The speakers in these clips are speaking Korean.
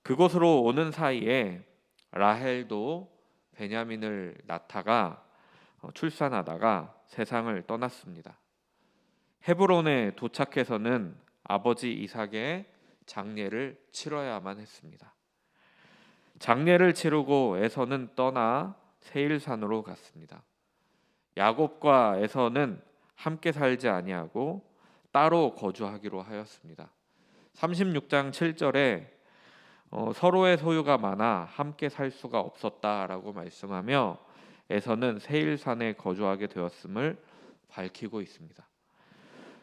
그곳으로 오는 사이에 라헬도 베냐민을 낳다가 출산하다가 세상을 떠났습니다. 헤브론에 도착해서는 아버지 이삭의 장례를 치러야만 했습니다. 장례를 치르고 에서는 떠나 세일산으로 갔습니다. 야곱과 에서는 함께 살지 아니하고 따로 거주하기로 하였습니다. 36장 7절에 서로의 소유가 많아 함께 살 수가 없었다라고 말씀하며 에서는 세일산에 거주하게 되었음을 밝히고 있습니다.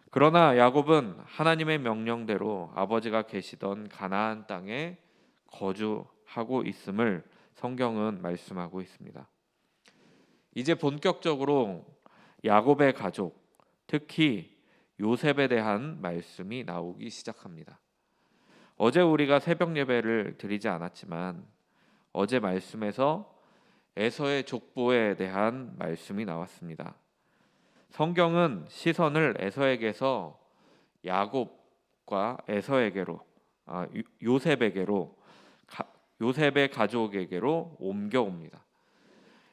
그러나 야곱은 하나님의 명령대로 아버지가 계시던 가나안 땅에 거주하고 있음을 성경은 말씀하고 있습니다. 이제 본격적으로 야곱의 가족, 특히 요셉에 대한 말씀이 나오기 시작합니다. 어제 우리가 새벽 예배를 드리지 않았지만 어제 말씀에서 에서의 족보에 대한 말씀이 나왔습니다. 성경은 시선을 에서에게서 야곱과 에서에게로 요셉에게로 요셉의 가족에게로 옮겨옵니다.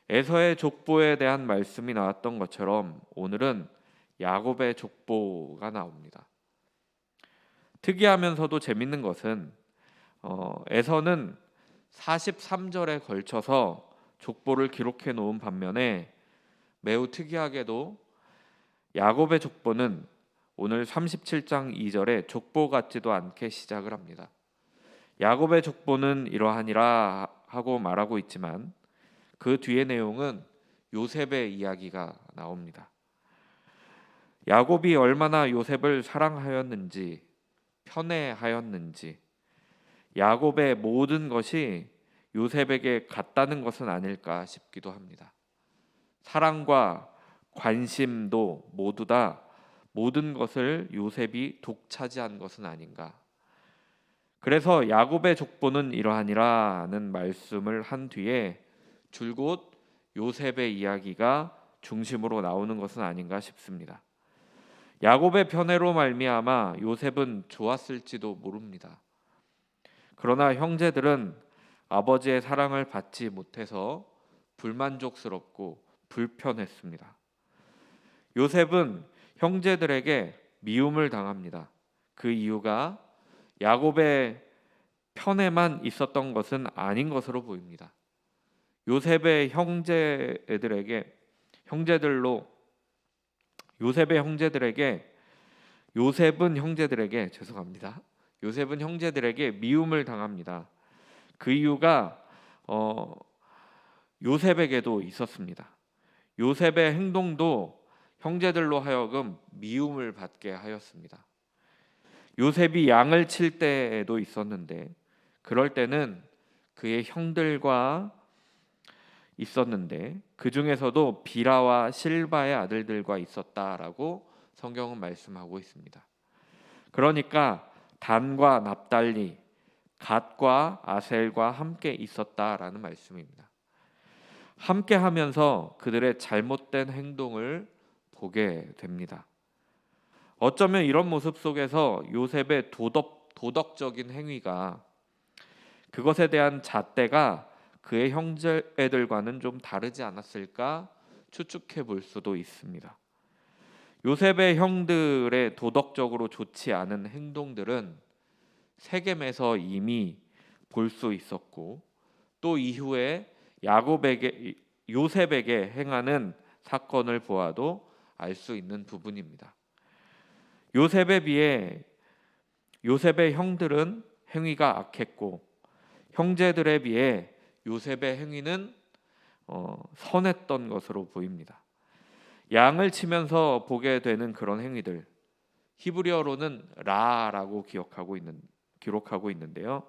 에서의 족보에 대한 말씀이 나왔던 것처럼 오늘은 야곱의 족보가 나옵니다. 특이하면서도 재밌는 것은 에서는 43절에 걸쳐서 족보를 기록해 놓은 반면에 매우 특이하게도 야곱의 족보는 오늘 37장 2절에 족보 같지도 않게 시작을 합니다. 야곱의 족보는 이러하니라 하고 말하고 있지만 그 뒤의 내용은 요셉의 이야기가 나옵니다. 야곱이 얼마나 요셉을 사랑하였는지 편애하였는지 야곱의 모든 것이 요셉에게 같다는 것은 아닐까 싶기도 합니다. 사랑과 관심도 모두 다 모든 것을 요셉이 독차지한 것은 아닌가. 그래서 야곱의 족보는 이러하니라는 말씀을 한 뒤에 줄곧 요셉의 이야기가 중심으로 나오는 것은 아닌가 싶습니다. 야곱의 편애로 말미암아 요셉은 좋았을지도 모릅니다. 그러나 형제들은 아버지의 사랑을 받지 못해서 불만족스럽고 불편했습니다. 요셉은 형제들에게 미움을 당합니다. 그 이유가 야곱의 편에만 있었던 것은 아닌 것으로 보입니다. 요셉의 형제들에게 요셉은 형제들에게 미움을 당합니다. 그 이유가 요셉에게도 있었습니다. 요셉의 행동도 형제들로 하여금 미움을 받게 하였습니다. 요셉이 양을 칠 때에도 있었는데 그럴 때는 그의 형들과 있었는데 그 중에서도 비라와 실바의 아들들과 있었다라고 성경은 말씀하고 있습니다. 그러니까 단과 납달리, 갓과 아셀과 함께 있었다라는 말씀입니다. 함께 하면서 그들의 잘못된 행동을 보게 됩니다. 어쩌면 이런 모습 속에서 요셉의 도덕적인 행위가 그것에 대한 잣대가 그의 형제들과는 좀 다르지 않았을까 추측해 볼 수도 있습니다. 요셉의 형들의 도덕적으로 좋지 않은 행동들은 세겜에서 이미 볼 수 있었고 또 이후에 요셉에게 행하는 사건을 보아도 알 수 있는 부분입니다. 요셉에 비해 요셉의 형들은 행위가 악했고 형제들에 비해 요셉의 행위는 선했던 것으로 보입니다. 양을 치면서 보게 되는 그런 행위들, 히브리어로는 라라고 기록하고 있는데요.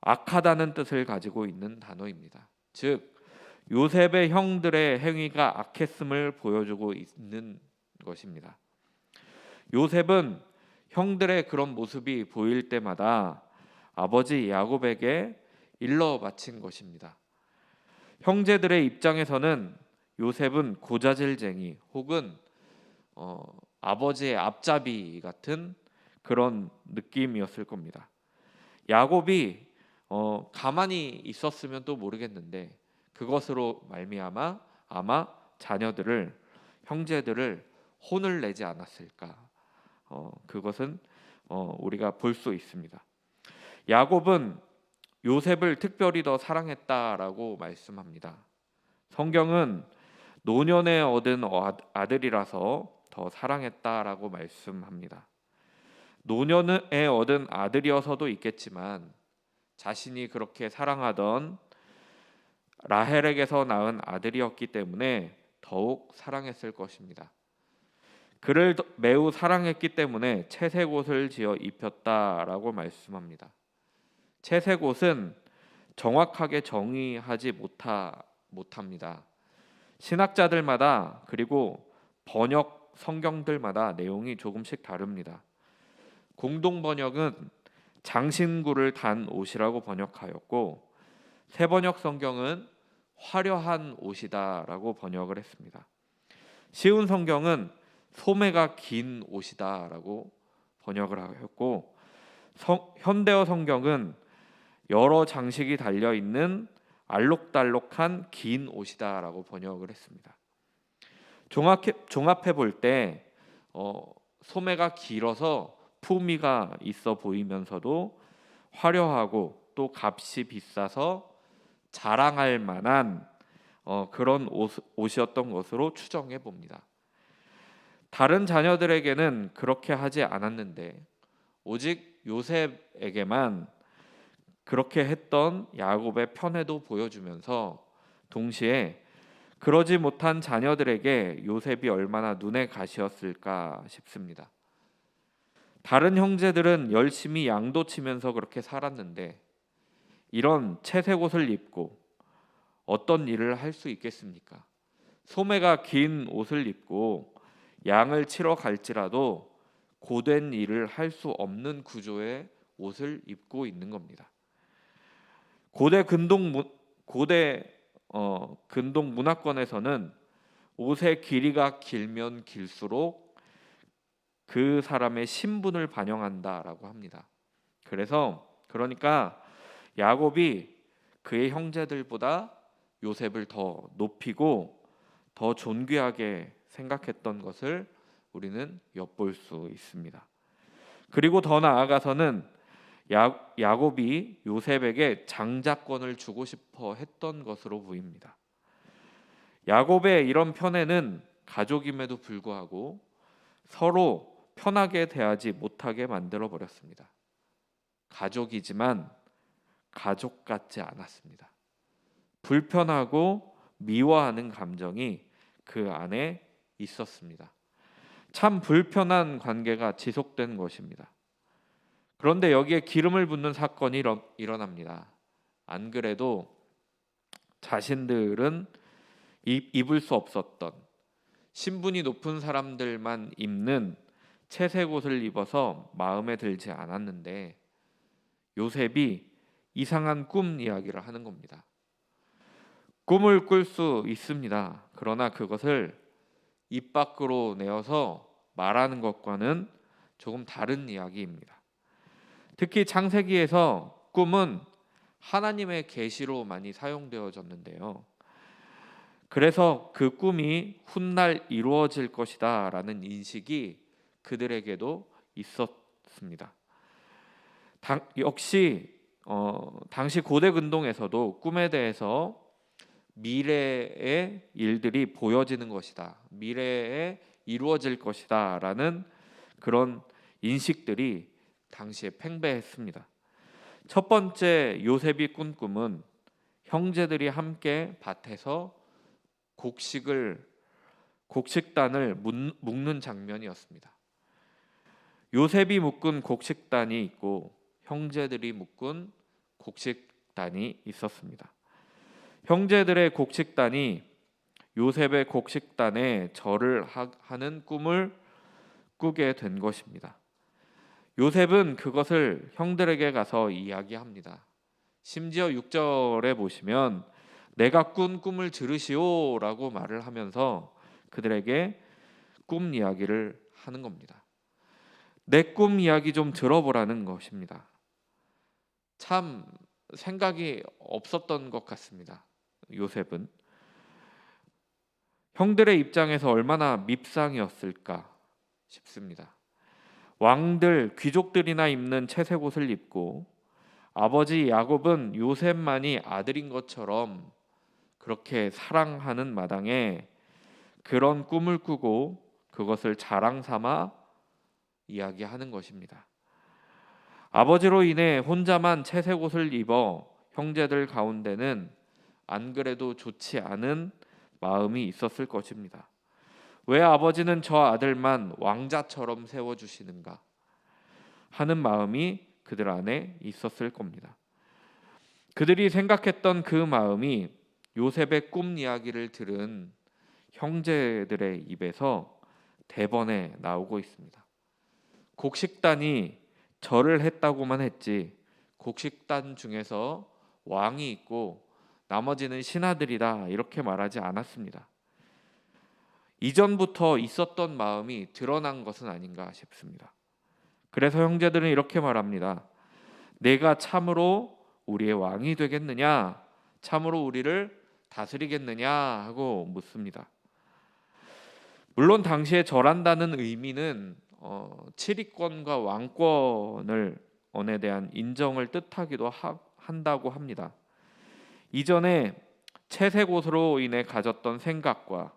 악하다는 뜻을 가지고 있는 단어입니다. 즉 요셉의 형들의 행위가 악했음을 보여주고 있는 것입니다. 요셉은 형들의 그런 모습이 보일 때마다 아버지 야곱에게 일러 바친 것입니다. 형제들의 입장에서는 요셉은 고자질쟁이 혹은 아버지의 앞잡이 같은 그런 느낌이었을 겁니다. 야곱이 가만히 있었으면 또 모르겠는데 그것으로 말미암아 아마 자녀들을 형제들을 혼을 내지 않았을까. 그것은 우리가 볼 수 있습니다. 야곱은 요셉을 특별히 더 사랑했다라고 말씀합니다. 성경은 노년에 얻은 아들이라서 더 사랑했다라고 말씀합니다. 노년에 얻은 아들이어서도 있겠지만 자신이 그렇게 사랑하던 라헬에게서 낳은 아들이었기 때문에 더욱 사랑했을 것입니다. 그를 매우 사랑했기 때문에 채색 옷을 지어 입혔다라고 말씀합니다. 채색 옷은 정확하게 정의하지 못합니다. 신학자들마다 그리고 번역 성경들마다 내용이 조금씩 다릅니다. 공동 번역은 장신구를 단 옷이라고 번역하였고 새 번역 성경은 화려한 옷이다라고 번역을 했습니다. 쉬운 성경은 소매가 긴 옷이다라고 번역을 하였고 현대어 성경은 여러 장식이 달려 있는 알록달록한 긴 옷이다라고 번역을 했습니다. 종합해 볼 때 소매가 길어서 품위가 있어 보이면서도 화려하고 또 값이 비싸서 자랑할 만한 그런 옷이었던 것으로 추정해 봅니다. 다른 자녀들에게는 그렇게 하지 않았는데 오직 요셉에게만 그렇게 했던 야곱의 편애도 보여주면서 동시에 그러지 못한 자녀들에게 요셉이 얼마나 눈의 가시였을까 싶습니다. 다른 형제들은 열심히 양도 치면서 그렇게 살았는데 이런 채색 옷을 입고 어떤 일을 할 수 있겠습니까? 소매가 긴 옷을 입고 양을 치러 갈지라도 고된 일을 할 수 없는 구조의 옷을 입고 있는 겁니다. 고대 근동 문화권에서는 옷의 길이가 길면 길수록 그 사람의 신분을 반영한다라고 합니다. 그러니까 야곱이 그의 형제들보다 요셉을 더 높이고 더 존귀하게 생각했던 것을 우리는 엿볼 수 있습니다. 그리고 더 나아가서는 야곱이 요셉에게 장자권을 주고 싶어 했던 것으로 보입니다. 야곱의 이런 편애는 가족임에도 불구하고 서로 편하게 대하지 못하게 만들어 버렸습니다. 가족이지만 가족 같지 않았습니다. 불편하고 미워하는 감정이 그 안에 있었습니다. 참 불편한 관계가 지속된 것입니다. 그런데 여기에 기름을 붓는 사건이 일어납니다. 안 그래도 자신들은 입을 수 없었던 신분이 높은 사람들만 입는 채색 옷을 입어서 마음에 들지 않았는데 요셉이 이상한 꿈 이야기를 하는 겁니다. 꿈을 꿀 수 있습니다. 그러나 그것을 입 밖으로 내어서 말하는 것과는 조금 다른 이야기입니다. 특히 창세기에서 꿈은 하나님의 계시로 많이 사용되어졌는데요. 그래서 그 꿈이 훗날 이루어질 것이다 라는 인식이 그들에게도 있었습니다. 역시 당시 고대 근동에서도 꿈에 대해서 미래의 일들이 보여지는 것이다, 미래에 이루어질 것이다 라는 그런 인식들이 당시에 팽배했습니다. 첫 번째 요셉이 꾼 꿈은 형제들이 함께 밭에서 곡식단을 묶는 장면이었습니다. 요셉이 묶은 곡식단이 있고 형제들이 묶은 곡식단이 있었습니다. 형제들의 곡식단이 요셉의 곡식단에 절을 하는 꿈을 꾸게 된 것입니다. 요셉은 그것을 형들에게 가서 이야기합니다. 심지어 6절에 보시면 내가 꾼 꿈을 들으시오라고 말을 하면서 그들에게 꿈 이야기를 하는 겁니다. 내 꿈 이야기 좀 들어보라는 것입니다. 참 생각이 없었던 것 같습니다. 요셉은 형들의 입장에서 얼마나 밉상이었을까 싶습니다. 왕들, 귀족들이나 입는 채색 옷을 입고 아버지 야곱은 요셉만이 아들인 것처럼 그렇게 사랑하는 마당에 그런 꿈을 꾸고 그것을 자랑 삼아 이야기하는 것입니다. 아버지로 인해 혼자만 채색 옷을 입어 형제들 가운데는 안 그래도 좋지 않은 마음이 있었을 것입니다. 왜 아버지는 저 아들만 왕자처럼 세워주시는가 하는 마음이 그들 안에 있었을 겁니다. 그들이 생각했던 그 마음이 요셉의 꿈 이야기를 들은 형제들의 입에서 대번에 나오고 있습니다. 곡식단이 절을 했다고만 했지 곡식단 중에서 왕이 있고 나머지는 신하들이다 이렇게 말하지 않았습니다. 이전부터 있었던 마음이 드러난 것은 아닌가 싶습니다. 그래서 형제들은 이렇게 말합니다. 내가 참으로 우리의 왕이 되겠느냐? 참으로 우리를 다스리겠느냐? 하고 묻습니다. 물론 당시에 절한다는 의미는 치리권과 왕권을 언에 대한 인정을 뜻하기도 한다고 합니다. 이전에 채색 옷으로 인해 가졌던 생각과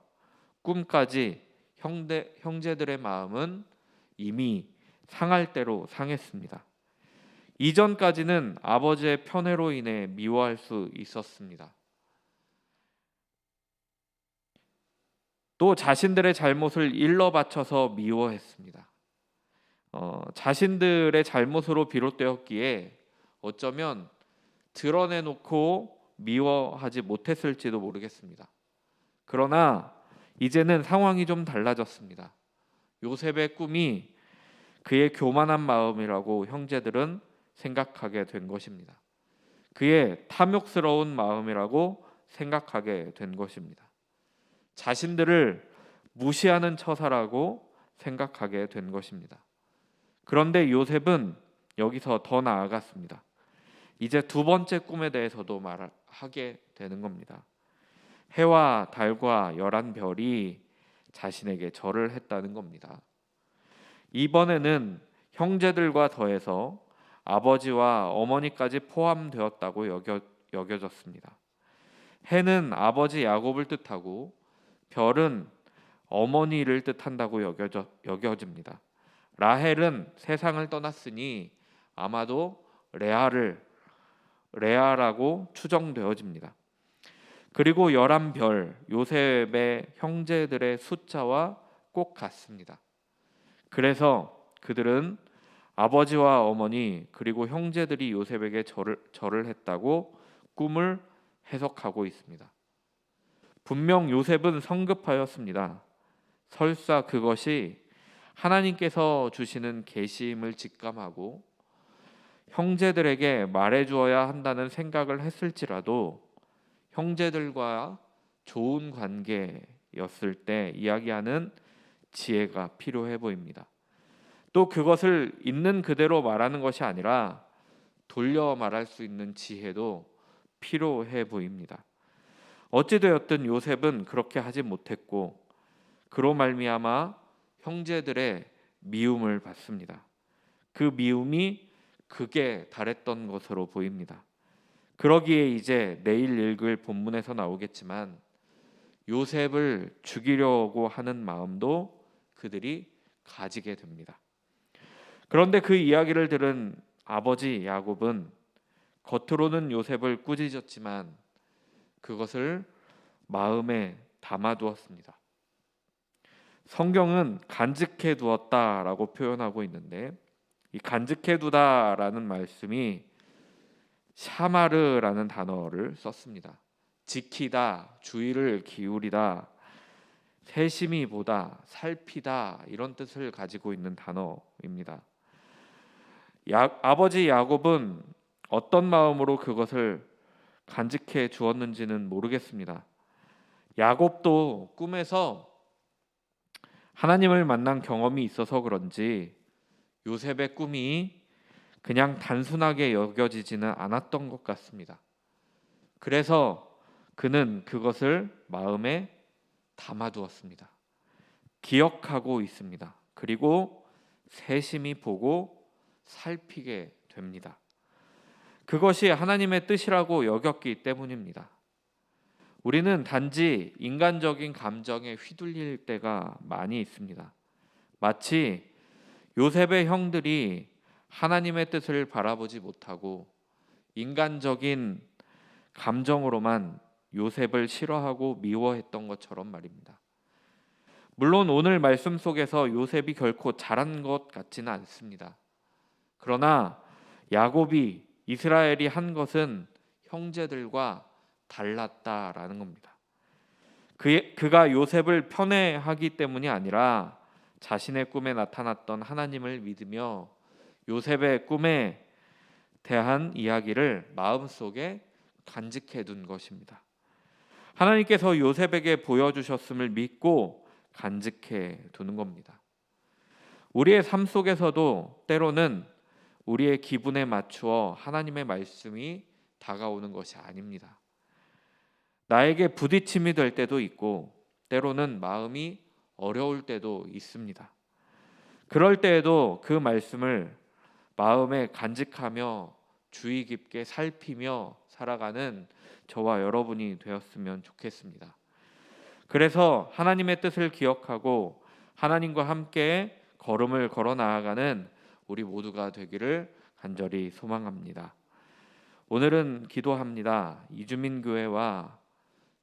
꿈까지 형제들의 마음은 이미 상할 대로 상했습니다. 이전까지는 아버지의 편애로 인해 미워할 수 있었습니다. 또 자신들의 잘못을 일러 바쳐서 미워했습니다. 자신들의 잘못으로 비롯되었기에 어쩌면 드러내놓고 미워하지 못했을지도 모르겠습니다. 그러나 이제는 상황이 좀 달라졌습니다. 요셉의 꿈이 그의 교만한 마음이라고 형제들은 생각하게 된 것입니다. 그의 탐욕스러운 마음이라고 생각하게 된 것입니다. 자신들을 무시하는 처사라고 생각하게 된 것입니다. 그런데 요셉은 여기서 더 나아갔습니다. 이제 두 번째 꿈에 대해서도 말하게 되는 겁니다. 해와 달과 11별이 자신에게 절을 했다는 겁니다. 이번에는 형제들과 더해서 아버지와 어머니까지 포함되었다고 여겨졌습니다. 해는 아버지 야곱을 뜻하고 별은 어머니를 뜻한다고 여겨집니다. 라헬은 세상을 떠났으니 아마도 레아라고 추정되어집니다. 그리고 11별, 요셉의 형제들의 숫자와 꼭 같습니다. 그래서 그들은 아버지와 어머니 그리고 형제들이 요셉에게 절을 했다고 꿈을 해석하고 있습니다. 분명 요셉은 성급하였습니다. 설사 그것이 하나님께서 주시는 계시임을 직감하고 형제들에게 말해주어야 한다는 생각을 했을지라도 형제들과 좋은 관계였을 때 이야기하는 지혜가 필요해 보입니다. 또 그것을 있는 그대로 말하는 것이 아니라 돌려 말할 수 있는 지혜도 필요해 보입니다. 어찌되었든 요셉은 그렇게 하지 못했고 그로 말미암아 형제들의 미움을 받습니다. 그 미움이 극에 달했던 것으로 보입니다. 그러기에 이제 내일 읽을 본문에서 나오겠지만 요셉을 죽이려고 하는 마음도 그들이 가지게 됩니다. 그런데 그 이야기를 들은 아버지 야곱은 겉으로는 요셉을 꾸짖었지만 그것을 마음에 담아두었습니다. 성경은 간직해 두었다라고 표현하고 있는데 이 간직해 두다라는 말씀이 샤마르라는 단어를 썼습니다. 지키다, 주의를 기울이다, 세심히 보다, 살피다 이런 뜻을 가지고 있는 단어입니다. 아버지 야곱은 어떤 마음으로 그것을 간직해 주었는지는 모르겠습니다. 야곱도 꿈에서 하나님을 만난 경험이 있어서 그런지 요셉의 꿈이 그냥 단순하게 여겨지지는 않았던 것 같습니다. 그래서 그는 그것을 마음에 담아두었습니다. 기억하고 있습니다. 그리고 세심히 보고 살피게 됩니다. 그것이 하나님의 뜻이라고 여겼기 때문입니다. 우리는 단지 인간적인 감정에 휘둘릴 때가 많이 있습니다. 마치 요셉의 형들이 하나님의 뜻을 바라보지 못하고 인간적인 감정으로만 요셉을 싫어하고 미워했던 것처럼 말입니다. 물론 오늘 말씀 속에서 요셉이 결코 잘한 것 같지는 않습니다. 그러나 야곱이 이스라엘이 한 것은 형제들과 달랐다라는 겁니다. 그가 요셉을 편애하기 때문이 아니라 자신의 꿈에 나타났던 하나님을 믿으며 요셉의 꿈에 대한 이야기를 마음속에 간직해 둔 것입니다. 하나님께서 요셉에게 보여주셨음을 믿고 간직해 두는 겁니다. 우리의 삶 속에서도 때로는 우리의 기분에 맞추어 하나님의 말씀이 다가오는 것이 아닙니다. 나에게 부딪힘이 될 때도 있고 때로는 마음이 어려울 때도 있습니다. 그럴 때에도 그 말씀을 마음에 간직하며 주의 깊게 살피며 살아가는 저와 여러분이 되었으면 좋겠습니다. 그래서 하나님의 뜻을 기억하고 하나님과 함께 걸음을 걸어 나아가는 우리 모두가 되기를 간절히 소망합니다. 오늘은 기도합니다. 이주민 교회와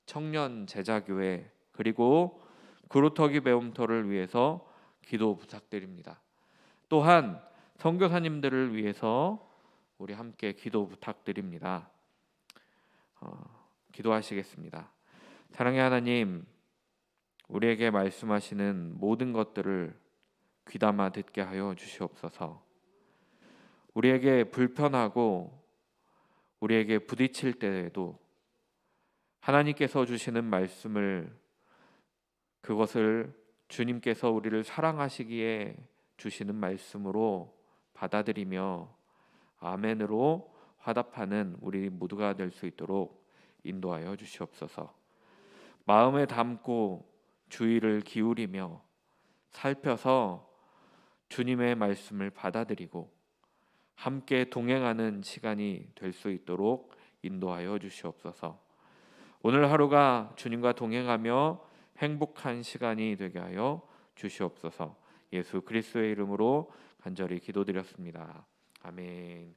청년 제자교회 그리고 그루터기 배움터를 위해서 기도 부탁드립니다. 또한 선교사님들을 위해서 우리 함께 기도 부탁드립니다. 기도하시겠습니다. 사랑의 하나님, 우리에게 말씀하시는 모든 것들을 귀담아 듣게 하여 주시옵소서. 우리에게 불편하고 우리에게 부딪힐 때에도 하나님께서 주시는 말씀을 그것을 주님께서 우리를 사랑하시기에 주시는 말씀으로 받아들이며 아멘으로 화답하는 우리 모두가 될 수 있도록 인도하여 주시옵소서. 마음에 담고 주의를 기울이며 살펴서 주님의 말씀을 받아들이고 함께 동행하는 시간이 될 수 있도록 인도하여 주시옵소서. 오늘 하루가 주님과 동행하며 행복한 시간이 되게 하여 주시옵소서. 예수 그리스도의 이름으로 간절히 기도드렸습니다. 아멘.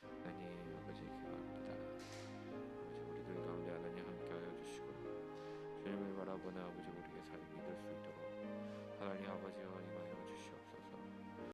하나님 아버지 기도합니다. 아버지 우리들 가운데 하나님 함께하여 주시고 주님을 바라보는 아버지 우리의 삶이 될 수 있도록 하나님 아버지여